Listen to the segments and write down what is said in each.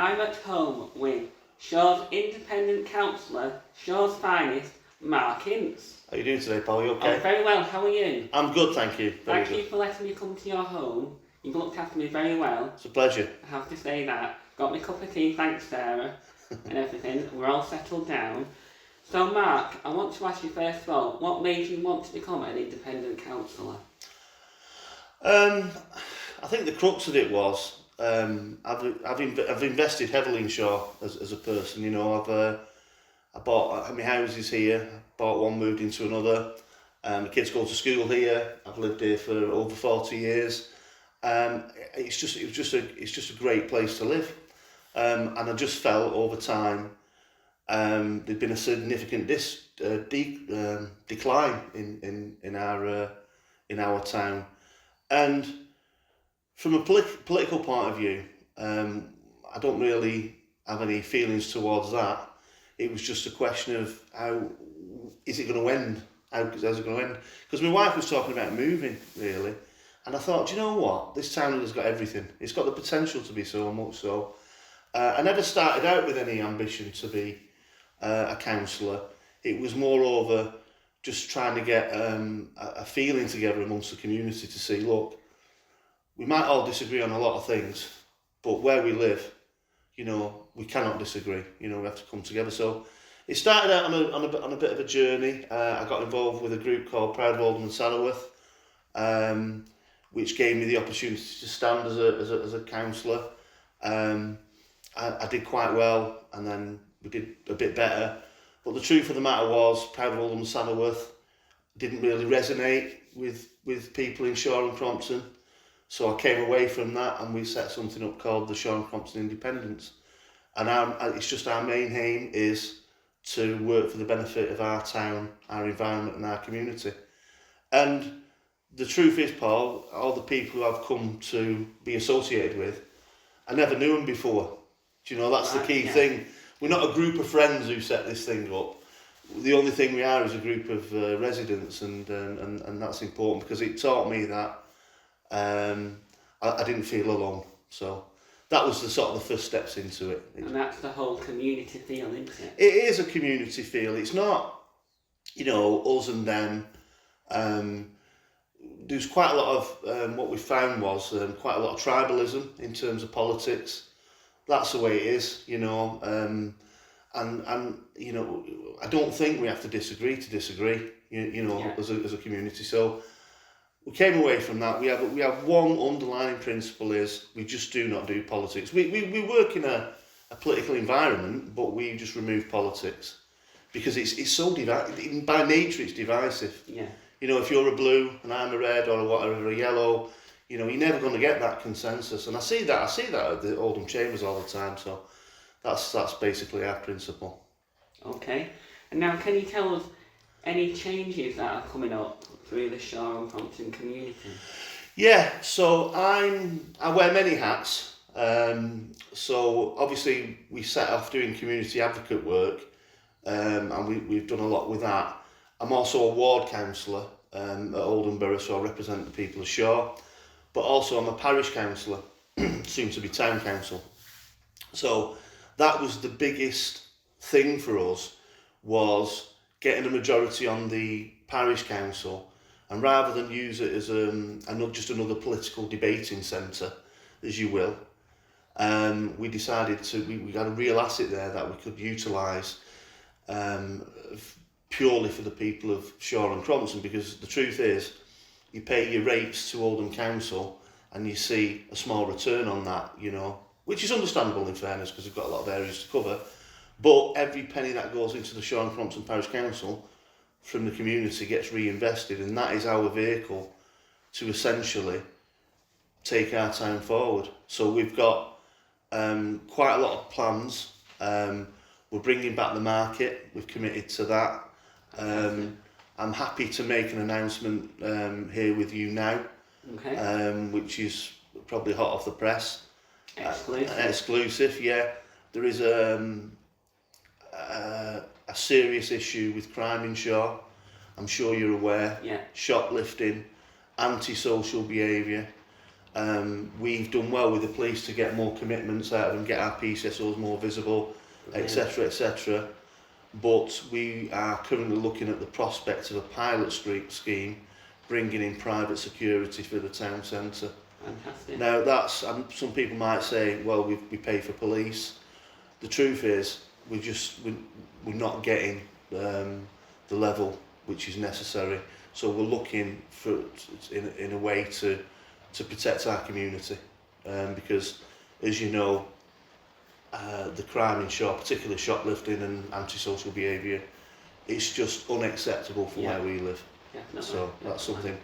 I'm at home with Shaw's independent councillor, Shaw's finest, Marc Hince. How are you doing today, pal? You okay? I'm very well, how are you? I'm good, thank you. Thank you for letting me come to your home. You've looked after me very well. It's a pleasure. I have to say that. Got me a cup of tea, thanks Sarah, and everything. We're all settled down. So Marc, I want to ask you first of all, what made you want to become an independent councillor? I think the crux of it was I've invested heavily in Shaw as a person. You know, I bought my houses here. Bought one, moved into another. The kids go to school here. I've lived here for over 40 years. It's just a great place to live. And I just felt over time there'd been a significant decline in our town. And from a political point of view, I don't really have any feelings towards that. It was just a question of how is it going to end? How's it going to end? Because my wife was talking about moving, really. And I thought, do you know what? This town has got everything. It's got the potential to be so much so. I never started out with any ambition to be a councillor. It was moreover just trying to get a feeling together amongst the community to see, look, we might all disagree on a lot of things, but where we live, you know, we cannot disagree. You know, we have to come together. So it started out on a bit of a journey. I got involved with a group called Proud of Oldham and Saddleworth, which gave me the opportunity to stand as a councillor. I did quite well, and then we did a bit better. But the truth of the matter was, Proud of Oldham and Saddleworth didn't really resonate with people in Shaw and Crompton. So I came away from that, and we set something up called the Shaw and Crompton Independents. And it's just our main aim is to work for the benefit of our town, our environment and our community. And the truth is, Paul, all the people who I've come to be associated with, I never knew them before. Do you know, that's the key thing. We're not a group of friends who set this thing up. The only thing we are is a group of residents, and that's important because it taught me that I didn't feel alone. So that was the sort of the first steps into it. And that's the whole community feel, isn't it? It is a community feel. It's not, you know, us and them. There's quite a lot of what we found was quite a lot of tribalism in terms of politics. That's the way it is, you know. And you know, I don't think we have to disagree to disagree. You know, as a community. So we came away from that. We have one underlying principle is we just do not do politics. We work in a political environment, but we just remove politics because it's so divisive. By nature, it's divisive. Yeah. You know, if you're a blue and I'm a red or whatever, a yellow, you know, you're never going to get that consensus. And I see that at the Oldham Chambers all the time. So that's basically our principle. Okay. And now, can you tell us any changes that are coming up through the Shaw and Crompton community? Yeah, so I wear many hats. So obviously we set off doing community advocate work, and we've done a lot with that. I'm also a ward councillor at Oldham Borough, so I represent the people of Shaw. But also I'm a parish councillor, soon to be town council. So that was the biggest thing for us, was getting a majority on the parish council, and rather than use it as just another political debating centre, as you will, we decided we got a real asset there that we could utilise purely for the people of Shaw and Crompton, because the truth is, you pay your rates to Oldham Council and you see a small return on that, you know, which is understandable in fairness because we've got a lot of areas to cover. But every penny that goes into the Shaw and Crompton Parish Council from the community gets reinvested, and that is our vehicle to essentially take our town forward. So we've got quite a lot of plans. We're bringing back the market. We've committed to that. I'm happy to make an announcement here with you now, which is probably hot off the press. Exclusive, yeah. There is a serious issue with crime in Shaw. I'm sure you're aware. Yeah. Shoplifting, antisocial behaviour, We've done well with the police to get more commitments out of them, get our PCSOs more visible, etc., etc. But we are currently looking at the prospect of a pilot scheme, bringing in private security for the town centre. Fantastic. Now that's, some people might say, well, we pay for police. The truth is, we're not getting the level which is necessary. So we're looking for, in a way to protect our community, because, as you know, the crime in shop, particularly shoplifting and antisocial behaviour, it's just unacceptable for where we live. So that's something.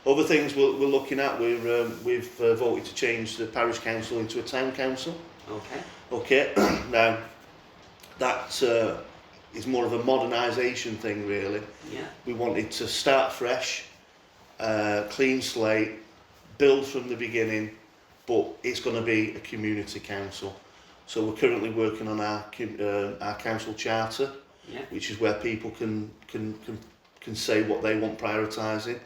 Other things we're looking at, we've voted to change the parish council into a town council. Okay. Now that is more of a modernisation thing, really. We wanted to start fresh, clean slate, build from the beginning, but it's going to be a community council. So we're currently working on our council charter, which is where people can say what they want prioritising,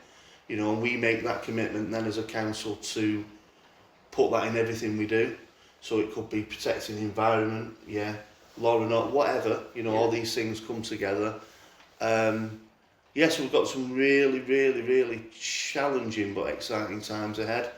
you know, and we make that commitment then as a council to put that in everything we do. So it could be protecting the environment, law and order, whatever, you know, all these things come together. So we've got some really, really, really challenging but exciting times ahead.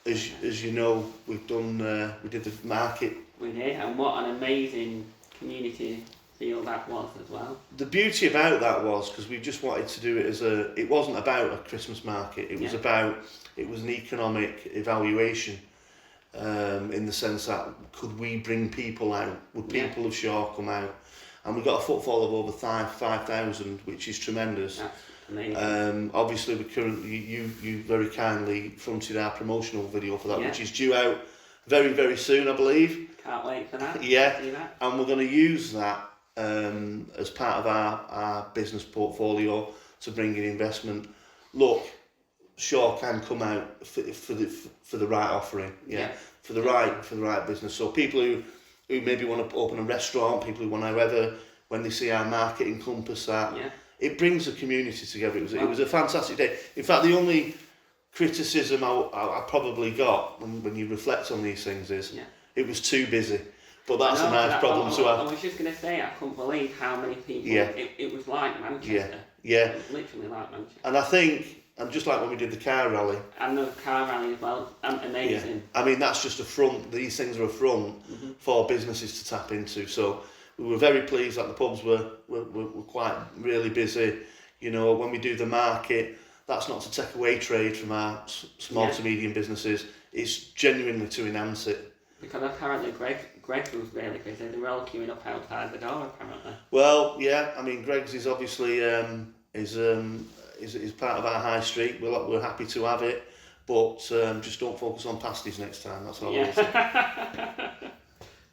As you know, we did the market. We did, and what an amazing community feel that was as well. The beauty about that was, because we just wanted to do it it wasn't about a Christmas market, it was an economic evaluation, in the sense that, could we bring people out? Would people of Shaw come out? And we got a footfall of over 5,000, which is tremendous. That's amazing. Obviously, we currently, you very kindly fronted our promotional video for that, which is due out very, very soon, I believe. Can't wait for that. And we're going to use that as part of our business portfolio to bring in investment. Look, Shaw can come out for the right offering, for the right business. So people who maybe want to open a restaurant, people who want to when they see our market encompass that, it brings the community together. It was a fantastic day. In fact, the only criticism I probably got when you reflect on these things is it was too busy. But that's a nice problem to have. I was just going to say, I couldn't believe how many people, it was like Manchester. It was literally like Manchester. And I think, and just like when we did the car rally. And the car rally as well, amazing. I mean, that's just a front, these things are a front for businesses to tap into. So we were very pleased that the pubs were quite really busy. You know, when we do the market, that's not to take away trade from our small to medium businesses, it's genuinely to enhance it. Because apparently Greg was really busy, they were all queuing up outside the door apparently. Well, I mean, Greg's is obviously is part of our high street. We're happy to have it, but just don't focus on pasties next time, that's all I will say.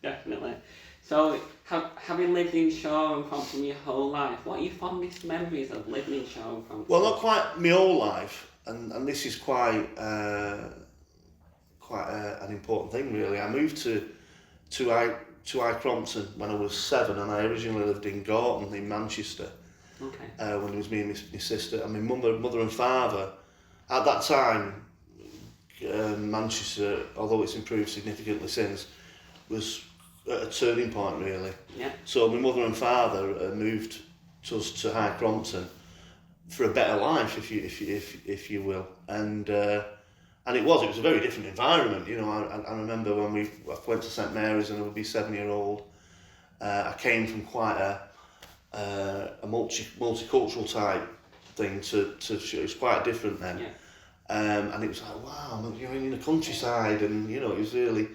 Definitely. So, having lived in Shaw and Crompton your whole life, what are your fondest memories of living in Shaw and Crompton? Well, not quite my whole life, and this is quite an important thing, really. I moved to I Crompton when I was 7, and I originally lived in Gorton in Manchester. When it was me and my sister, and my mother and father. At that time, Manchester, although it's improved significantly since, was at a turning point, really. So my mother and father moved us to High Crompton for a better life, if you will, and it was a very different environment. You know, I remember when I went to St Mary's and I would be 7-year-old. I came from quite a multicultural type thing to it was quite different then. And it was like, wow, you're in the countryside, and you know, it was really.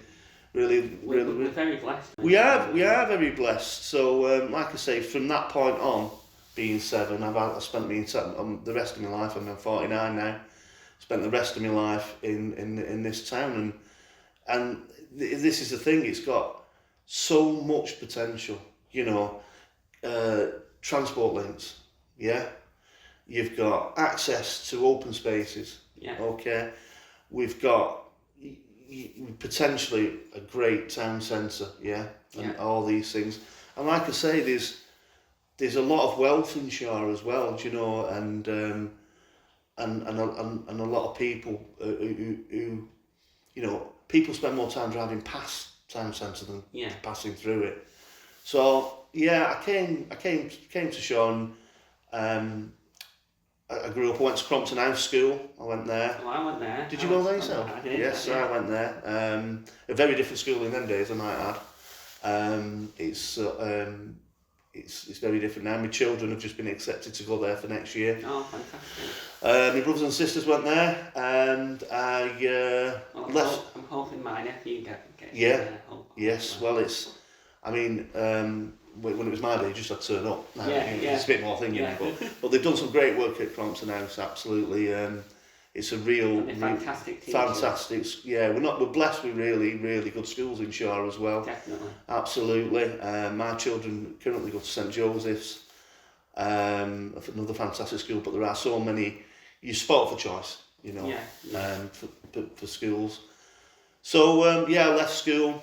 We're very blessed. We are very blessed. So, like I say, from that point on, being 7, I spent the rest of my life. I'm 49 now. Spent the rest of my life in this town, and this is the thing. It's got so much potential. You know, transport links. You've got access to open spaces. Okay, we've got potentially a great town centre, and all these things. And like I say, there's a lot of wealth in Shaw as well, you know, and a lot of people who you know, people spend more time driving past town centre than Yeah. passing through it. So yeah, I came to Sean. I grew up. I went to Crompton House School. I went there. Oh, I went there. Did you go there yourself? I did. Yes, yeah. I went there. A very different school in them days, I might add. It's very different now. My children have just been accepted to go there for next year. Oh, fantastic. My brothers and sisters went there, and I left. I'm hoping my nephew gets Yeah. there. Yes, well, it's. I mean, when it was my day, you just had to turn up. Now, it's a bit more thing, you know. But they've done some great work at Crompton House. Absolutely, it's a real fantastic teachers. fantastic. Yeah, we're blessed with really good schools in Shore as well. Definitely. Absolutely. My children currently go to St Joseph's, another fantastic school. But there are so many. You spot for choice, you know. For schools. So I left school.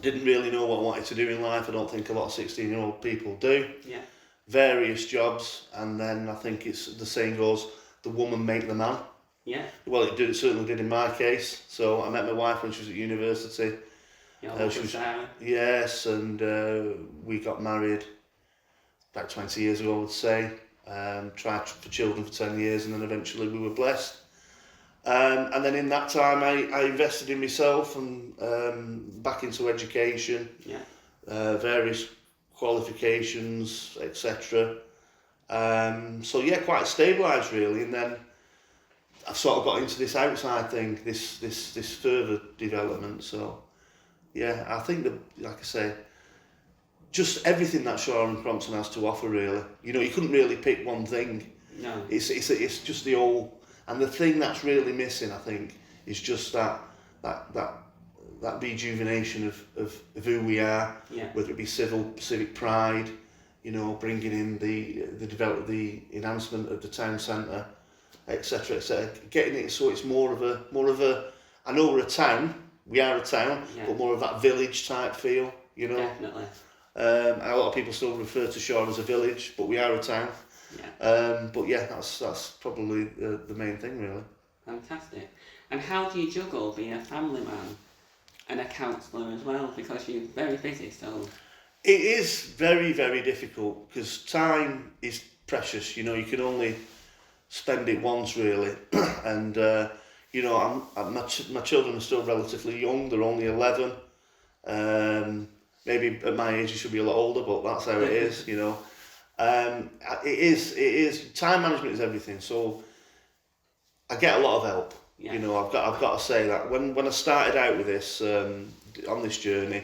Didn't really know what I wanted to do in life. I don't think a lot of 16-year-old people do. Yeah. Various jobs, and then I think it's the saying goes, the woman make the man. Yeah. Well, it certainly did in my case. So I met my wife when she was at university. Yeah, She was, Sarah. yes, and we got married about 20 years ago, I would say. Tried for children for 10 years, and then eventually we were blessed. And then in that time, I invested in myself and back into education, various qualifications, etc. So yeah, quite stabilised really. And then I've sort of got into this outside thing, this further development. So yeah, I think that, like I say, just everything that Shore and Crompton has to offer really. You know, you couldn't really pick one thing. No. It's just the whole. And the thing that's really missing, I think, is just that rejuvenation of who we are, whether it be civic pride, you know, bringing in the enhancement of the town centre, etc., etc. Getting it so it's more of a. I know we're a town, we are a town, but more of that village type feel, you know. Definitely. A lot of people still refer to Shore as a village, but we are a town. But yeah, that's probably the main thing really. Fantastic. And how do you juggle being a family man and a counsellor as well? Because you're very busy, so. It is very, very difficult because time is precious. You know, you can only spend it once really, and you know, my children are still relatively young. They're only 11. Maybe at my age, you should be a lot older, but that's how it is. You know. It is time management is everything, so I get a lot of help. You know, I've got to say that when I started out with this on this journey,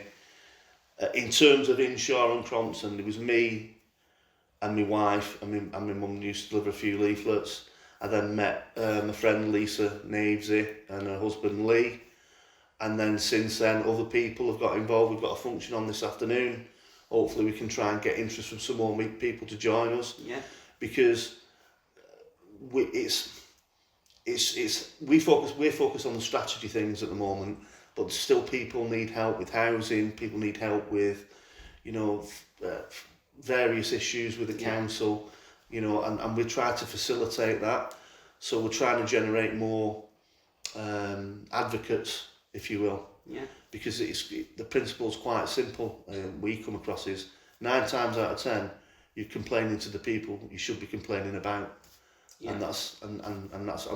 in terms of in Shore and Crompton, it was me and my wife and my mum used to deliver a few leaflets. I then met my friend Lisa Navesy and her husband Lee, and then since then other people have got involved. We've got a function on this afternoon. Hopefully we can try and get interest from some more people to join us. Yeah. Because we're focused on the strategy things at the moment, but still people need help with housing. People need help with, you know, various issues with the council, you know, and we try to facilitate that. So we're trying to generate more advocates, if you will. Yeah. Because the principle's quite simple. We come across is 9 times out of 10 you're complaining to the people you should be complaining about, and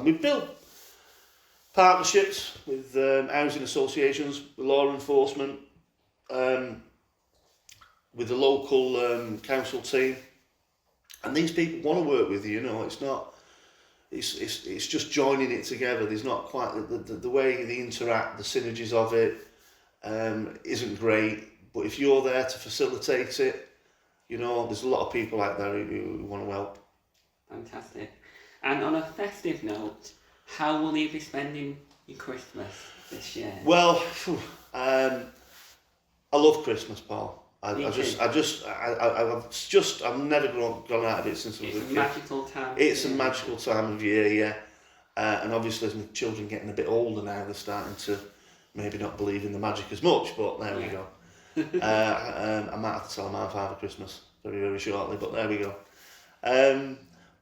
we build partnerships with housing associations, with law enforcement, with the local council team, and these people want to work with you. You know, it's not. It's just joining it together. There's not quite the way they interact, the synergies of it. Isn't great, but if you're there to facilitate it, you know, there's a lot of people out there who want to help. Fantastic. And on a festive note, how will you be spending your Christmas this year? Well, I love Christmas, Paul. I've never gone out of it since I was a kid. It's a magical time. It's a magical time of year, yeah. And obviously, as my children getting a bit older now, they're starting to maybe not believe in the magic as much, but there we go. I might have to tell them I'm Father Christmas very, very shortly, but there we go.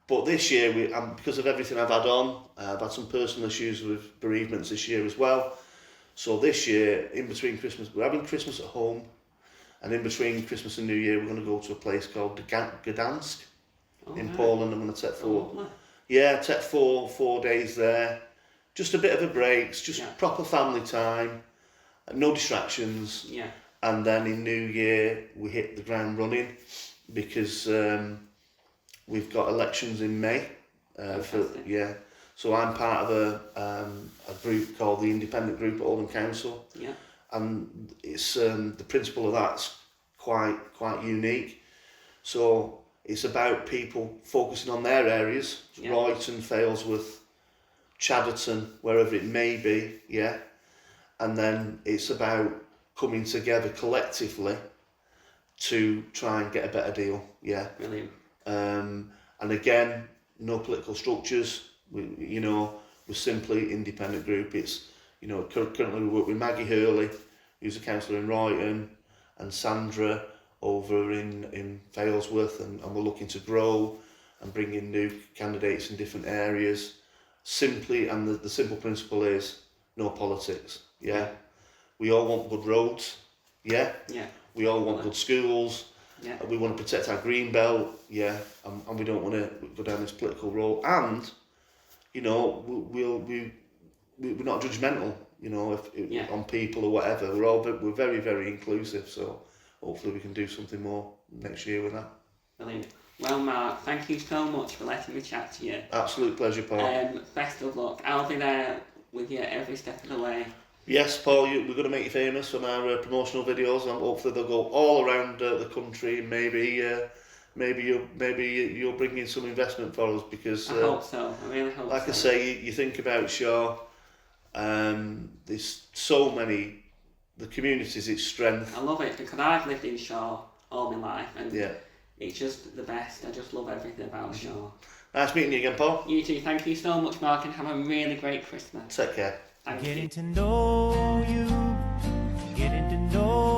But this year, because of everything I've had on, I've had some personal issues with bereavements this year as well. So this year, in between Christmas, we're having Christmas at home, and in between Christmas and New Year, we're going to go to a place called Gdansk in Poland. I'm going to take take 4 days there. Just a bit of a break, just proper family time, no distractions. Yeah. And then in New Year, we hit the ground running because we've got elections in May. So I'm part of a group called the Independent Group at Oldham Council. Yeah. And it's the principle of that's quite unique. So it's about people focusing on their areas, Royton, Failsworth, Chadderton, wherever it may be, and then it's about coming together collectively to try and get a better deal, Brilliant. And again, no political structures. We're simply independent group. It's currently we work with Maggie Hurley, who's a councillor in Royton, and Sandra over in Failsworth, and we're looking to grow and bring in new candidates in different areas. Simply, and the simple principle is no politics. We all want good roads. We all want good schools. We want to protect our green belt. And we don't want to go down this political road. And we're not judgmental. If on people or whatever. We're very, very inclusive. So hopefully we can do something more next year with that. Brilliant. Well, Mark, thank you so much for letting me chat to you. Absolute pleasure, Paul. Best of luck. I'll be there with you every step of the way. Yes, Paul, we're going to make you famous on our promotional videos, and hopefully they'll go all around the country. And maybe you'll bring in some investment for us, because I hope so. I really hope so. Like I say, you think about Shaw. There's so many. The community's its strength. I love it because I've lived in Shaw all my life, and yeah. It's just the best. I just love everything about Shaw. Nice meeting you again, Paul. You too. Thank you so much, Mark, and have a really great Christmas. Take care. Thank you. Getting to know you, getting to know